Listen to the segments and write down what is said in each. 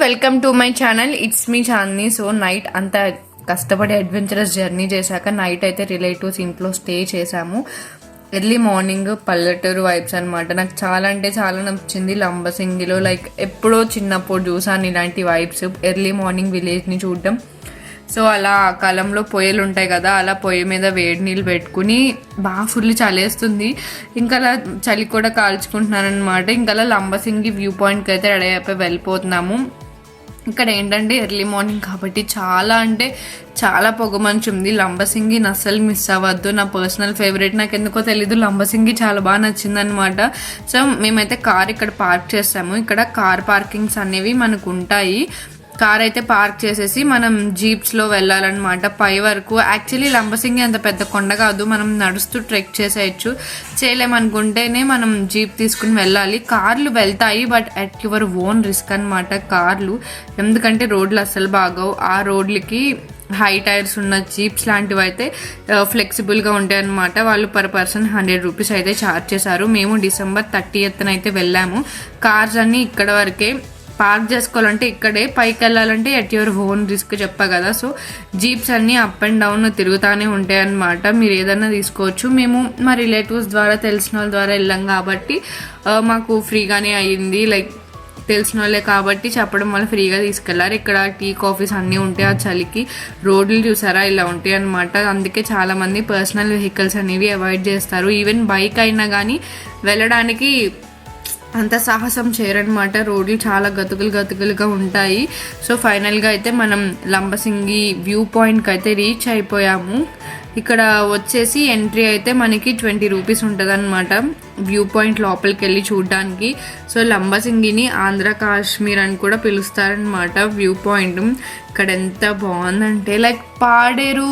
Welcome to my channel. It's me Chandini. So night అంతా కష్టపడి adventurous journey చేశాక night అయితే రిలేటివ్స్ ఇంట్లో స్టే చేశాము. ఎర్లీ మార్నింగ్ పల్లెటూరు వైబ్స్ అనమాట. నాకు చాలా అంటే చాలా నచ్చింది లంబసింగిలో. లైక్ ఎప్పుడో చిన్నప్పుడు చూసాను ఇలాంటి వైబ్స్, ఎర్లీ మార్నింగ్ విలేజ్ని చూడడం. సో అలా కాలంలో పొయ్యలు ఉంటాయి కదా, అలా పొయ్యి మీద వేడి నీళ్ళు పెట్టుకుని బాగా ఫుల్ చలేస్తుంది. ఇంకా అలా చలి కూడా కాల్చుకుంటున్నాను అనమాట. ఇంకా అలా లంబసింగి వ్యూ పాయింట్కి అయితే రెడీ అయిపోయి వెళ్ళిపోతున్నాము. ఇక్కడ ఏంటంటే ఎర్లీ మార్నింగ్ కాబట్టి చాలా అంటే చాలా పొగమంచు ఉంది. లంబసింగి అస్సలు మిస్ అవ్వద్దు. నా పర్సనల్ ఫేవరెట్. నాకు ఎందుకో తెలీదు, లంబసింగి చాలా బాగా నచ్చింది అనమాట. సో మేమైతే కార్ ఇక్కడ పార్క్ చేస్తాము. ఇక్కడ కార్ పార్కింగ్స్ అనేవి మనకు ఉంటాయి. కార్ అయితే పార్క్ చేసేసి మనం జీప్స్లో వెళ్ళాలన్నమాట పై వరకు. యాక్చువల్లీ లంబసింగి అంత పెద్ద కొండ కాదు, మనం నడుస్తూ ట్రెక్ చేసేయచ్చు. చేయలేమనుకుంటేనే మనం జీప్ తీసుకుని వెళ్ళాలి. కార్లు వెళ్తాయి but at your own risk అనమాట కార్లు, ఎందుకంటే రోడ్లు అస్సలు బాగోవు. ఆ రోడ్లకి హై టైర్స్ ఉన్న జీప్స్ లాంటివి అయితే ఫ్లెక్సిబుల్గా ఉంటాయి అనమాట. వాళ్ళు పర్ పర్సన్ 100 రూపీస్ అయితే ఛార్జ్ చేశారు. మేము December 30th అయితే వెళ్ళాము. కార్స్ అన్నీ ఇక్కడ వరకే. పార్క్ చేసుకోవాలంటే ఇక్కడే, పైకి వెళ్ళాలంటే ఎట్ యువర్ ఓన్ రిస్క్ చెప్పా కదా. సో జీప్స్ అన్నీ అప్ అండ్ డౌన్ తిరుగుతూనే ఉంటాయి అన్నమాట. మీరు ఏదైనా తీసుకోవచ్చు. మేము మా రిలేటివ్స్ ద్వారా తెలిసిన వాళ్ళ ద్వారా వెళ్ళాం కాబట్టి మాకు ఫ్రీగానే అయ్యింది. లైక్ తెలిసిన వాళ్ళే కాబట్టి చెప్పడం వల్ల ఫ్రీగా తీసుకెళ్లారు. ఇక్కడ టీ కాఫీస్ అన్నీ ఉంటాయి. ఆ చలికి రోడ్లు చూసారా ఇలా ఉంటాయి అనమాట. అందుకే చాలామంది పర్సనల్ వెహికల్స్ అనేవి అవాయిడ్ చేస్తారు. ఈవెన్ బైక్ అయినా కానీ వెళ్ళడానికి అంత సాహసం చేయరనమాట. రోడ్లు చాలా గతుకులుగా ఉంటాయి. సో ఫైనల్గా అయితే మనం లంబసింగి వ్యూ పాయింట్కి అయితే రీచ్ అయిపోయాము. ఇక్కడ వచ్చేసి ఎంట్రీ అయితే మనకి 20 రూపీస్ ఉంటుంది అనమాట వ్యూ పాయింట్ లోపలికి వెళ్ళి చూడడానికి. సో లంబసింగిని ఆంధ్ర కాశ్మీర్ అని కూడా పిలుస్తారనమాట వ్యూ పాయింట్. ఇక్కడ ఎంత బాగుందంటే లైక్ పాడేరు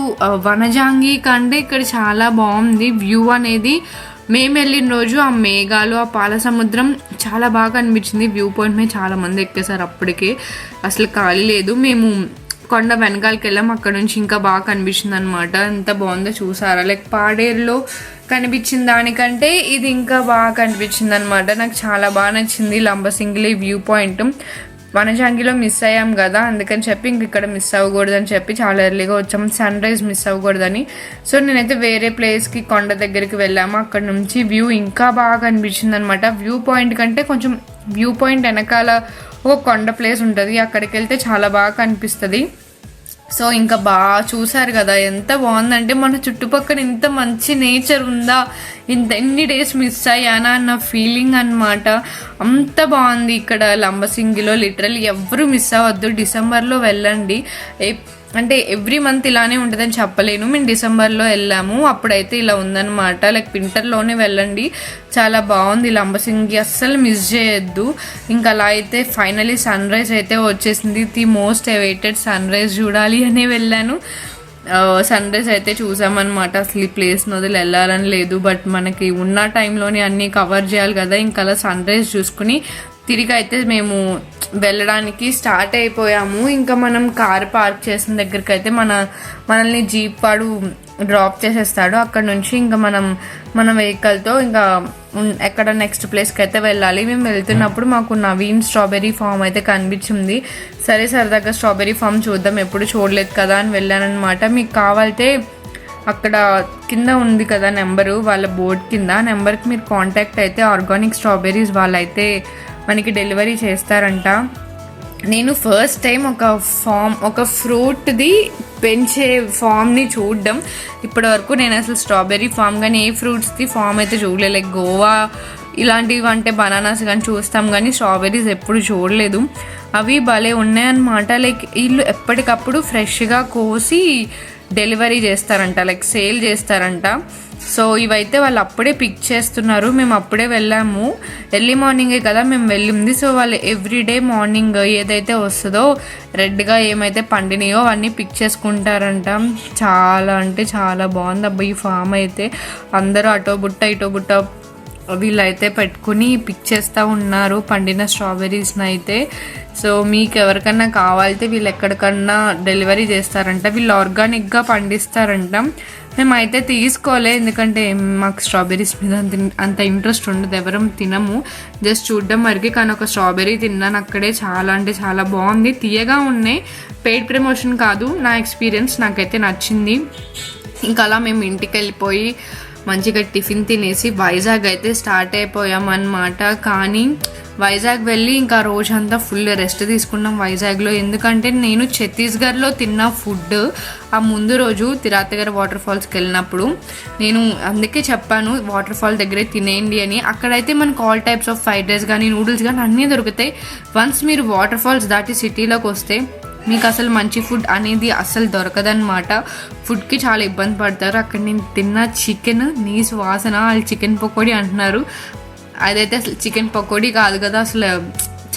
వనజాంగి కంటే ఇక్కడ చాలా బాగుంది వ్యూ అనేది. మేము వెళ్ళిన రోజు ఆ మేఘాలు, ఆ పాల సముద్రం చాలా బాగా అనిపించింది. వ్యూ పాయింట్ మీద చాలా మంది ఎక్కేసారు, అప్పటికే అసలు ఖాళీ లేదు. మేము కొండ వెనకాలకి వెళ్ళాం, అక్కడ నుంచి ఇంకా బాగా కనిపించింది అనమాట. ఎంత బాగుందో చూసారా. లైక్ పాడేరులో కనిపించిన దానికంటే ఇది ఇంకా బాగా కనిపించింది అనమాట. నాకు చాలా బాగా నచ్చింది లంబసింగిలో వ్యూ పాయింట్. వనజాంగిలో మిస్ అయ్యాం కదా, అందుకని చెప్పి ఇంక ఇక్కడ మిస్ అవ్వకూడదని చెప్పి చాలా ఎర్లీగా వచ్చాం. సన్ రైజ్ మిస్ అవ్వకూడదని. సో నేనైతే వేరే ప్లేస్కి కొండ దగ్గరికి వెళ్ళాము. అక్కడ నుంచి వ్యూ ఇంకా బాగా అనిపించింది అనమాట. వ్యూ పాయింట్ కంటే కొంచెం వ్యూ పాయింట్ వెనకాల ఒక కొండ ప్లేస్ ఉంటుంది, అక్కడికి వెళ్తే చాలా బాగా కనిపిస్తుంది. సో ఇంకా బాగా చూసారు కదా ఎంత బాగుందంటే, మన చుట్టుపక్కల ఇంత మంచి నేచర్ ఉందా, ఎన్ని డేస్ మిస్ అయ్యానా అన్న ఫీలింగ్ అనమాట. అంత బాగుంది ఇక్కడ లంబసింగిలో. లిటరల్లీ ఎవరు మిస్ అవ్వద్దు. డిసెంబర్లో వెళ్ళండి. అంటే ఎవ్రీ మంత్ ఇలానే ఉంటుందని చెప్పలేను. మేము డిసెంబర్లో వెళ్ళాము, అప్పుడైతే ఇలా ఉందన్నమాట. లైక్ వింటర్లోనే వెళ్ళండి, చాలా బాగుంది లంబసింగి, అస్సలు మిస్ చేయొద్దు. ఇంకా అలా అయితే ఫైనలీ సన్ రైజ్ అయితే వచ్చేసింది. The most awaited sunrise చూడాలి అని వెళ్ళాను. సన్ రైజ్ అయితే చూసామన్నమాట. అసలు ఈ ప్లేస్ని వదిలి వెళ్ళాలని లేదు, బట్ మనకి ఉన్న టైంలోనే అన్నీ కవర్ చేయాలి కదా. ఇంకా అలా సన్ రైజ్ చూసుకుని తిరిగి అయితే మేము వెళ్ళడానికి స్టార్ట్ అయిపోయాము. ఇంకా మనం కార్ పార్క్ చేసిన దగ్గరికి అయితే మనల్ని జీప్ వాడు డ్రాప్ చేసేస్తాడు. అక్కడ నుంచి ఇంకా మన వెహికల్తో ఇంకా ఎక్కడ నెక్స్ట్ ప్లేస్కి అయితే వెళ్ళాలి. మేము వెళ్తున్నప్పుడు మాకు నవీన్ స్ట్రాబెర్రీ ఫామ్ అయితే కనిపించింది. సరే సరదాగా స్ట్రాబెర్రీ ఫామ్ చూద్దాం, ఎప్పుడు చూడలేదు కదా అని వెళ్ళానమాట. మీకు కావాలంటే అక్కడ కింద ఉంది కదా నెంబరు, వాళ్ళ బోర్డ్ కింద నెంబర్కి మీరు కాంటాక్ట్ అయితే ఆర్గానిక్ స్ట్రాబెర్రీస్ వాళ్ళైతే మనకి డెలివరీ చేస్తారంట. నేను ఫస్ట్ టైం ఒక ఫ్రూట్ది పెంచే ఫామ్ని చూడడం. ఇప్పటి వరకు నేను అసలు స్ట్రాబెర్రీ ఫామ్ కానీ ఏ ఫ్రూట్స్ది ఫామ్ అయితే చూడలేదు. లైక్ గోవా ఇలాంటివి అంటే బనానాస్ కానీ చూస్తాం కానీ స్ట్రాబెర్రీస్ ఎప్పుడు చూడలేదు. అవి భలే ఉన్నాయన్నమాట. లైక్ వీళ్ళు ఎప్పటికప్పుడు ఫ్రెష్గా కోసి డెలివరీ చేస్తారంట, లైక్ సేల్ చేస్తారంట. సో ఇవైతే వాళ్ళు అప్పుడే పిక్ చేస్తున్నారు. మేము అప్పుడే వెళ్ళాము, ఎర్లీ మార్నింగే కదా మేము వెళ్ళింది. సో వాళ్ళు ఎవ్రీడే మార్నింగ్ ఏదైతే వస్తుందో రెడ్గా ఏమైతే పండినాయో అవన్నీ పిక్ చేసుకుంటారంట. చాలా అంటే చాలా బాగుంది అబ్బా ఈ ఫామ్ అయితే. అందరూ అటో బుట్ట ఇటో బుట్ట వీళ్ళైతే పెట్టుకుని పిక్ చేస్తూ ఉన్నారు పండిన స్ట్రాబెర్రీస్ని అయితే. సో మీకు ఎవరికన్నా కావాలితే వీళ్ళు ఎక్కడికన్నా డెలివరీ చేస్తారంట, వీళ్ళు ఆర్గానిక్గా పండిస్తారంట. మేమైతే తీసుకోలే, ఎందుకంటే మాకు స్ట్రాబెర్రీస్ మీద అంత ఇంట్రెస్ట్ ఉండదు, ఎవరం తినము, జస్ట్ చూడడం వరకు. కానీ ఒక స్ట్రాబెర్రీ తిన్నాను అక్కడే, చాలా అంటే చాలా బాగుంది, తీయగా ఉన్నాయి. పెయిడ్ ప్రమోషన్ కాదు, నా ఎక్స్పీరియన్స్, నాకైతే నచ్చింది. ఇంకా అలా మేము ఇంటికి వెళ్ళిపోయి మంచిగా టిఫిన్ తినేసి వైజాగ్ అయితే స్టార్ట్ అయిపోయామన్నమాట. కానీ వైజాగ్ వెళ్ళి ఇంకా రోజంతా ఫుల్ రెస్ట్ తీసుకున్నాం వైజాగ్లో. ఎందుకంటే నేను ఛత్తీస్గఢ్లో తిన్న ఫుడ్ ఆ ముందు రోజు తిరాతగర్ వాటర్ ఫాల్స్కి వెళ్ళినప్పుడు నేను అందుకే చెప్పాను వాటర్ ఫాల్ దగ్గరే తినేయండి అని. అక్కడైతే మనకు all types of fried rice కానీ నూడిల్స్ కానీ అన్నీ దొరుకుతాయి. వన్స్ మీరు వాటర్ ఫాల్స్ దాటి సిటీలోకి వస్తే మీకు అసలు మంచి ఫుడ్ అనేది అసలు దొరకదన్నమాట. ఫుడ్కి చాలా ఇబ్బంది పడతారు. అక్కడ నేను తిన్న చికెన్ నీసు వాసన, వాళ్ళు చికెన్ పకోడీ అంటున్నారు, అదైతే అసలు చికెన్ పకోడీ కాదు కదా, అసలు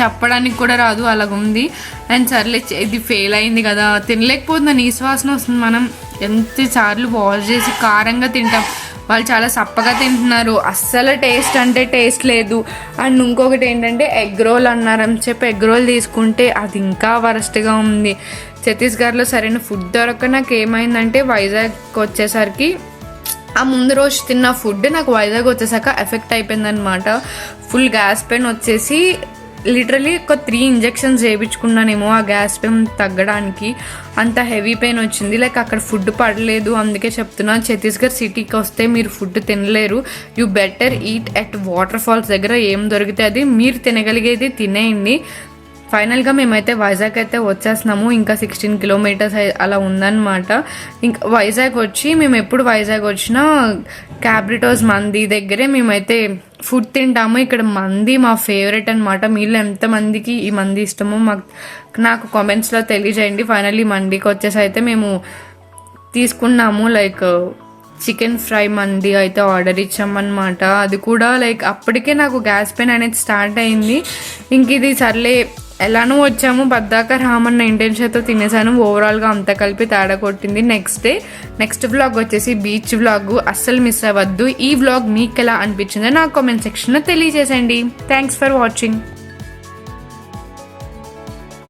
చెప్పడానికి కూడా రాదు, అలాగుంది. అండ్ సర్లే ఇది ఫెయిల్ అయింది కదా, తినలేకపోతున్నా, నీసు వాసన వస్తుంది. మనం ఎంతసార్లు వాష్ చేసి కారంగా తింటాం, వాళ్ళు చాలా సప్పగా తింటున్నారు, అస్సలు టేస్ట్ అంటే టేస్ట్ లేదు. అండ్ ఇంకొకటి ఏంటంటే ఎగ్ రోల్ అన్నారని చెప్పి ఎగ్ రోల్ తీసుకుంటే అది ఇంకా వరస్ట్గా ఉంది. ఛత్తీస్గఢ్లో సరైన ఫుడ్ దొరక నాకు ఏమైందంటే వైజాగ్కి వచ్చేసరికి ఆ ముందు రోజు తిన్న ఫుడ్ నాకు వైజాగ్ వచ్చేసాక ఎఫెక్ట్ అయిపోయిందనమాట. ఫుల్ గ్యాస్ పెయిన్ వచ్చేసి లిటరలీ ఒక 3 ఇంజెక్షన్స్ చేయించుకున్నానేమో ఆ గ్యాస్ పెయిన్ తగ్గడానికి, అంత హెవీ పెయిన్ వచ్చింది. లైక్ అక్కడ ఫుడ్ పడలేదు. అందుకే చెప్తున్నా, ఛత్తీస్గఢ్ సిటీకి వస్తే మీరు ఫుడ్ తినలేరు. You better eat at waterfalls దగ్గర ఏం దొరికితే అది మీరు తినగలిగేది తినేయండి. ఫైనల్గా మేమైతే వైజాగ్ అయితే వచ్చేస్తున్నాము. ఇంకా 16 కిలోమీటర్స్ అలా ఉందన్నమాట. ఇంకా వైజాగ్ వచ్చి మేము ఎప్పుడు వైజాగ్ వచ్చినా క్యాబ్రిటోస్ మంది దగ్గరే మేమైతే ఫుడ్ తింటాము. ఇక్కడ మంది మా ఫేవరెట్ అనమాట. మీలో ఎంతమందికి ఈ మంది ఇష్టమో నాకు కామెంట్స్లో తెలియజేయండి. ఫైనల్లీ మండికి వచ్చేసి అయితే మేము తీసుకున్నాము, లైక్ చికెన్ ఫ్రై మంది అయితే ఆర్డర్ ఇచ్చామన్నమాట. అది కూడా లైక్ అప్పటికే నాకు గ్యాస్ పెయిన్ అనేది స్టార్ట్ అయింది. ఇంక ఇది సర్లే ఎలానో వచ్చాము, బద్దాక రామన్న ఇంటెన్షన్తో తినేసాను. ఓవరాల్గా అంతా కలిపి తేడా కొట్టింది. నెక్స్ట్ వ్లాగ్ వచ్చేసి బీచ్ వ్లాగ్, అస్సలు మిస్ అవ్వద్దు. ఈ వ్లాగ్ మీకు ఎలా అనిపించిందో నాకు కామెంట్ సెక్షన్లో తెలియజేసండి. Thanks for watching.